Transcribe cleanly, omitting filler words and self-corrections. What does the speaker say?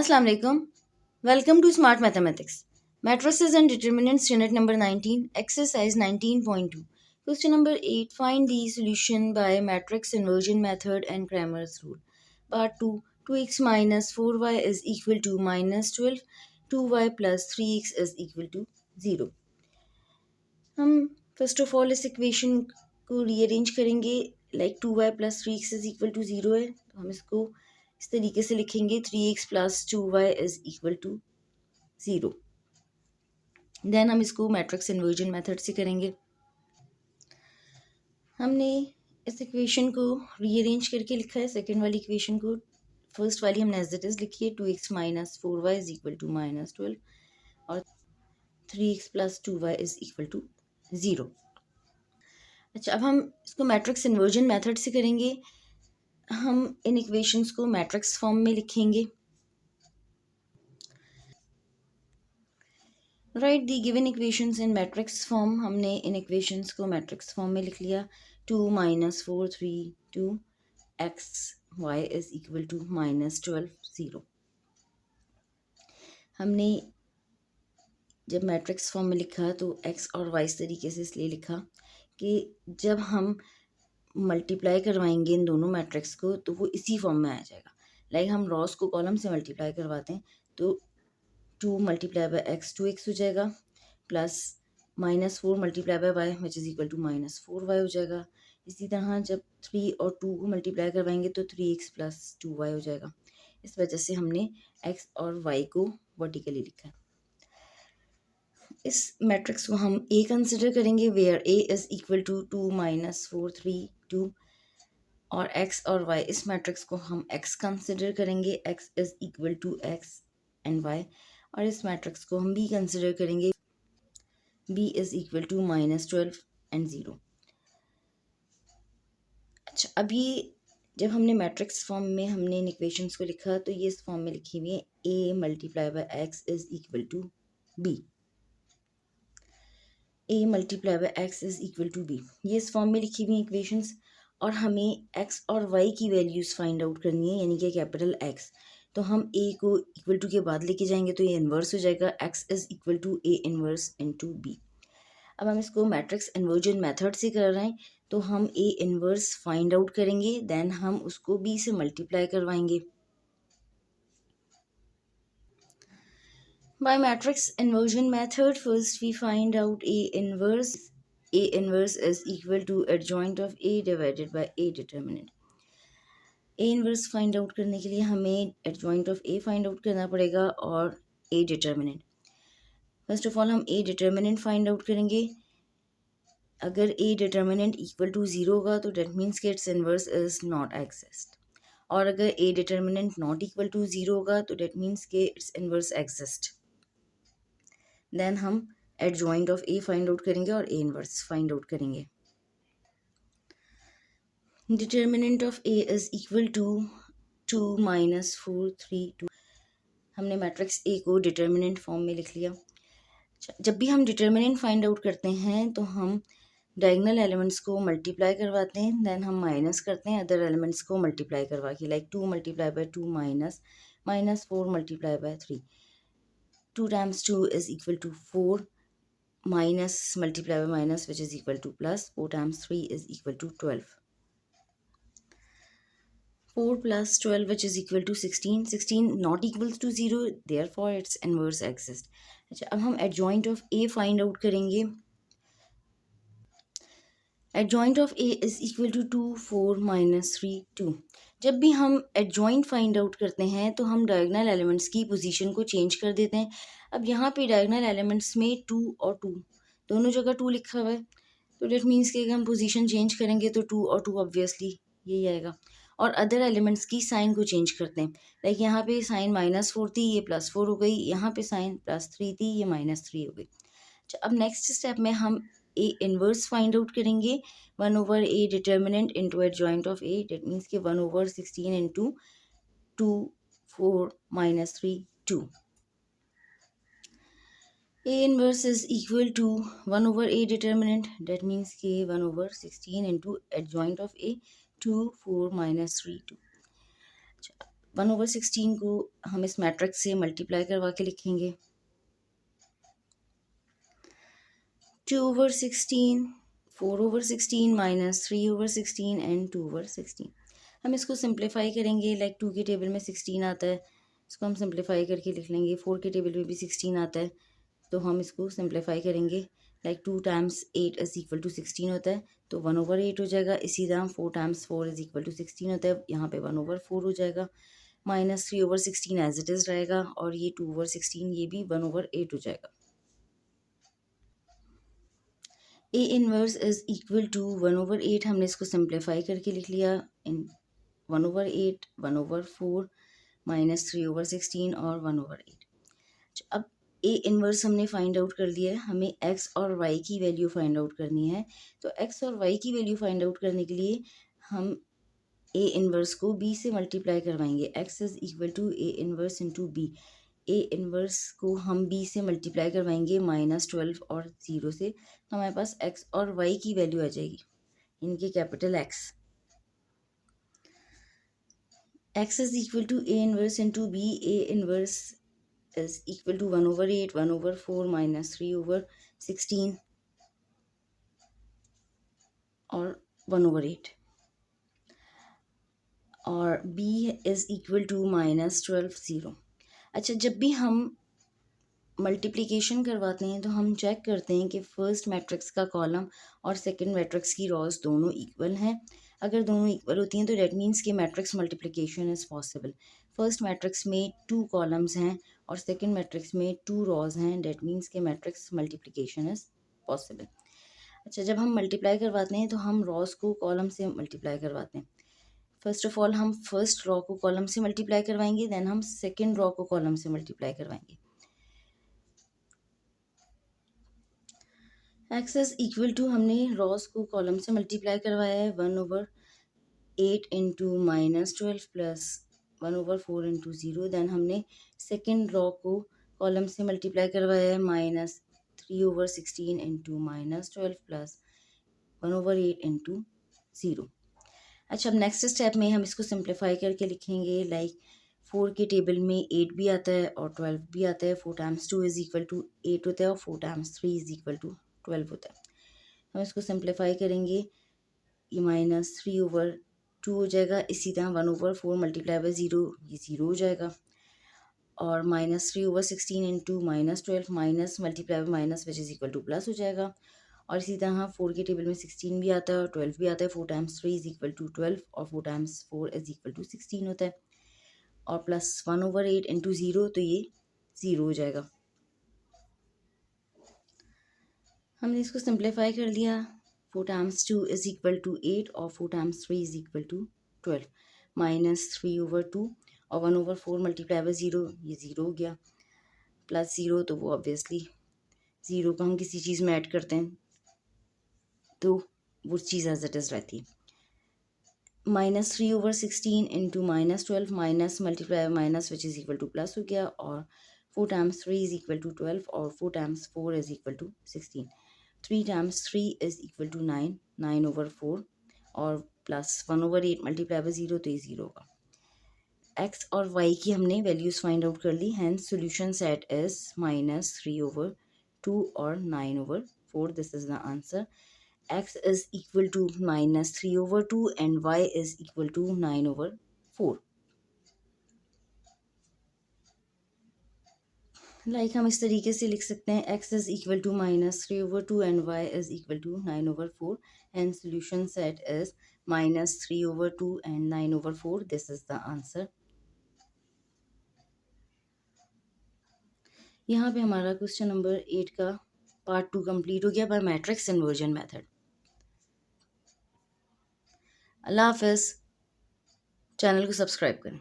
Assalamu alaikum. Welcome to Smart Mathematics. Matrices and Determinants, Unit number 19, Exercise 19.2. Question number 8. Find the solution by matrix inversion method and Cramer's rule. Part 2. 2x minus 4y is equal to minus 12. 2y plus 3x is equal to 0. हम first of all इस equation को rearrange करेंगे like 2y plus 3x is equal to 0 है तो हम इसको इस तरीके से लिखेंगे 3x plus 2y is equal to 0. Then हम इसको मैट्रिक्स इन्वर्जन मेथड से करेंगे. हमने इस इक्वेशन को रीअरेंज करके लिखा है. सेकेंड वाली इक्वेशन को फर्स्ट वाली हमने एज इट इज लिखी है. 2x minus 4y is equal to minus 12 और 3x plus 2y is equal to 0. अच्छा, अब हम इसको मैट्रिक्स इन्वर्जन मेथड से करेंगे. हम इन इक्वेशंस को मैट्रिक्स फॉर्म में लिखेंगे. Write the given equations in matrix form. हमने इन इक्वेशंस को मैट्रिक्स फॉर्म में लिख लिया. 2 minus 4 3 2 X Y is equal to minus 12 0. हमने जब मैट्रिक्स फॉर्म में लिखा तो एक्स और वाई इस तरीके से इसलिए लिखा कि जब हम मल्टीप्लाई करवाएंगे इन दोनों मैट्रिक्स को तो वो इसी फॉर्म में आ जाएगा. लाइक हम रॉस को कॉलम से मल्टीप्लाई करवाते हैं तो 2 मल्टीप्लाई बाय एक्स 2x हो जाएगा plus minus 4 multiply by Y which is equal to minus 4y हो जाएगा. इसी तरह जब 3 और 2 को मल्टीप्लाई करवाएंगे तो 3x प्लस 2y हो जाएगा. इस वजह से हमने x और y को वर्टिकली लिखा है. इस मैट्रिक्स को हम A कंसिडर करेंगे where A is equal to 2 minus 4 3 2 और x और y इस मैट्रिक्स को हम x कंसिडर करेंगे. x is equal to x and y और इस मैट्रिक्स को हम B कंसिडर करेंगे. B is equal to minus 12 and 0. अच्छा, अब ये जब हमने मैट्रिक्स फॉर्म में हमने इन इक्वेशंस को लिखा तो ये इस फॉर्म में लिखी हुई है A multiply by x is equal to B. A multiply by x is equal to B. ये इस फॉर्म में लिखी हुई इक्वेशंस और हमें x और y की वैल्यूज़ फाइंड आउट करनी है यानी कि कैपिटल X. तो हम A को इक्वल टू के बाद लेके जाएंगे तो ये इन्वर्स हो जाएगा. x is equal to A inverse into B. अब हम इसको मैट्रिक्स इन्वर्जन मेथड से कर रहे हैं तो हम A इन्वर्स फाइंड आउट करेंगे. देन हम उसको B से मल्टीप्लाई करवाएंगे. By matrix inversion method, first we find out A inverse. A inverse is equal to adjoint of A divided by A determinant. A inverse find out करने के लिए हमें adjoint of A find out करना पड़ेगा और A determinant. First of all हम A determinant find out करेंगे. अगर A determinant equal to 0 होगा तो that means कि its inverse is not exist. और अगर A determinant not equal to 0 होगा तो that means कि its inverse exist. देन हम adjoint of A find out करेंगे और ए इनवर्स फाइंड आउट करेंगे. Determinant of A is equal to 2 minus 4 3 2. हमने मैट्रिक्स ए को डिटर्मिनेंट फॉर्म में लिख लिया. जब भी हम डिटर्मिनेंट फाइंड आउट करते हैं तो हम डायगोनल एलिमेंट्स को मल्टीप्लाई करवाते हैं. देन हम माइनस करते हैं अदर एलिमेंट्स को मल्टीप्लाई करवा के. Like 2 multiply by 2 minus minus 4 multiply bye 3. 2 times 2 is equal to 4 minus multiply by minus which is equal to plus. 4 times 3 is equal to 12. 4 plus 12 which is equal to 16. 16 not equals to 0 therefore its inverse exists. अच्छा, अब हम adjoint of A find out करेंगे. Adjoint of A is equal to 2 4 minus 3 2. जब भी हम adjoint find out करते हैं तो हम डायगोनल एलिमेंट्स की पोजीशन को चेंज कर देते हैं. अब यहाँ पे डायगोनल एलिमेंट्स में 2 और 2 दोनों जगह 2 लिखा हुआ है तो डेट मीन्स कि अगर हम पोजीशन चेंज करेंगे तो 2 और 2 ऑब्वियसली यही आएगा. और अदर एलिमेंट्स की साइन को चेंज करते हैं. लाइक यहाँ पे साइन -4 थी ये +4 हो गई. यहाँ पे साइन +3 थी ये -3 हो गई. अब नेक्स्ट स्टेप में हम A इन्वर्स फाइंड आउट करेंगे. 1 over A determinant into adjoint of A. That means कि 1 over 16 into 2 4 minus 3 2. A inverse is equal to 1 over A determinant. That means कि 1 over 16 into adjoint of A 2 4 minus 3 2. 1/16 को हम इस matrix से multiply करवा के लिखेंगे। 2/16, 4/16 माइनस 3/16 एंड 2/16। हम इसको सिंप्लीफाई करेंगे, लाइक 2 के टेबल में 16 आता है, इसको हम सिंप्लीफाई करके लिख लेंगे। 4 के टेबल में भी 16 आता है, तो हम इसको सिंप्लीफाई करेंगे, like 2 times 8 is equal to 16 होता है, तो 1/8 हो जाएगा। इसी तरह 4 टाइम्स 4 इज इक्वल टू 16 होता है, यहाँ पे 1/4 हो जाएगा, माइनस 3/16 एज इट इज़ रहेगा, और ये 2/16 ये भी 1/8 हो जाएगा। A inverse is equal to 1/8, हमने इसको सिंप्लीफाई करके लिख लिया, इन 1/8, 1/4 माइनस 3/16 और 1/8। अब ए इनवर्स हमने फाइंड आउट कर लिया है, हमें एक्स और वाई की वैल्यू फाइंड आउट करनी है। तो एक्स और वाई की वैल्यू फाइंड आउट करने के लिए हम ए इनवर्स को बी से मल्टीप्लाई करवाएंगे। X is equal to A inverse into B. A inverse को हम बी से मल्टीप्लाई करवाएंगे -12 और 0 से, तो हमारे पास एक्स और वाई की वैल्यू आ जाएगी, इनके capital x. X is equal to A inverse into B. A inverse is equal to 1/8, 1/4 minus 3/16 और 1/8, और b is equal to -12, 0। अच्छा, जब भी हम मल्टीप्लिकेशन करवाते हैं तो हम चेक करते हैं कि फर्स्ट मैट्रिक्स का कॉलम और सेकंड मैट्रिक्स की रॉज दोनों इक्वल हैं। अगर दोनों इक्वल होती हैं तो डेट मीन्स कि matrix multiplication is possible. First matrix में 2 कॉलम्स हैं और सेकंड मैट्रिक्स में 2 रॉज हैं, डेट मीन्स कि मैट्रिक्स मल्टीप्लिकेशन इज़ पॉसिबल। अच्छा, जब हम मल्टीप्लाई करवाते हैं तो हम रॉज को कॉलम से मल्टीप्लाई करवाते हैं। फर्स्ट ऑफ ऑल हम फर्स्ट रॉ को कॉलम से मल्टीप्लाई करवाएंगे, देन हम सेकेंड रॉ को कॉलम से मल्टीप्लाई करवाएंगे। एक्स इज इक्वल टू, हमने रॉस को कॉलम से मल्टीप्लाई करवाया है, 1/8 इंटू -12 प्लस 1/4 इंटू 0। देन हमने सेकेंड रॉ को कॉलम से मल्टीप्लाई करवाया है, -3/16 इंटू -12 प्लस 1/8 इंटू 0। अच्छा, अब नेक्स्ट स्टेप में हम इसको सिंप्लीफाई करके लिखेंगे, लाइक 4 के टेबल में 8 भी आता है और 12 भी आता है। 4 टाइम्स 2 इज इक्वल टू 8 होता है और 4 टाइम्स 3 इज इक्वल टू 12 होता है। हम इसको सिंप्लीफाई करेंगे, ये -3/2 हो जाएगा। इसी तरह 1/4 मल्टीप्लाई बाई 0, ये 0 हो जाएगा, और -3/16 into -12 minus multiply by minus which is equal two plus हो जाएगा। और इसी तरह 4 के टेबल में 16 भी आता है और 12 भी आता है। 4 टाइम्स 3 इज इक्वल टू 12 और 4 टाइम्स 4 इज इक्वल टू 16 होता है, और प्लस 1/8 इंटू 0, तो ये 0 हो जाएगा। हमने इसको सिंप्लीफाई कर लिया, 4 टाइम्स 2 इज इक्वल टू 8 और 4 टाइम्स 3 इज इक्वल टू 12, -3/2 और 1/4 मल्टीप्लाई बाई 0, ये 0 हो गया, प्लस 0, तो वो ऑब्वियसली 0 को हम किसी चीज़ में ऐड करते हैं तो वो चीज़ एज इट इज़ रहती है। -3/16 into -12 minus multiply minus which is equal two plus हो गया, और 4 टाइम्स 3 इज इक्वल टू 12 और 4 times 4 is equal to 16। 3 times 3 is equal to 9, 9/4, और प्लस 1/8 मल्टीप्लाई बाई 0, तो ये 0 होगा। एक्स और वाई की हमने वैल्यूज़ फाइंड आउट कर ली, हैंस सोल्यूशन सेट इज -3/2 और 9/4। This is the answer. x is equal to -3/2 and y is equal to 9/4। Like हम इस तरीके से लिख सकते हैं, x is equal to -3/2 and y is equal to 9/4 and solution set is -3/2 and 9/4। This is the answer। यहाँ पे हमारा क्वेश्चन नंबर 8 का पार्ट 2 कंप्लीट हो गया बाय मैट्रिक्स इन्वर्जन मेथड। अल्लाह हाफिज़। चैनल को सब्सक्राइब करें।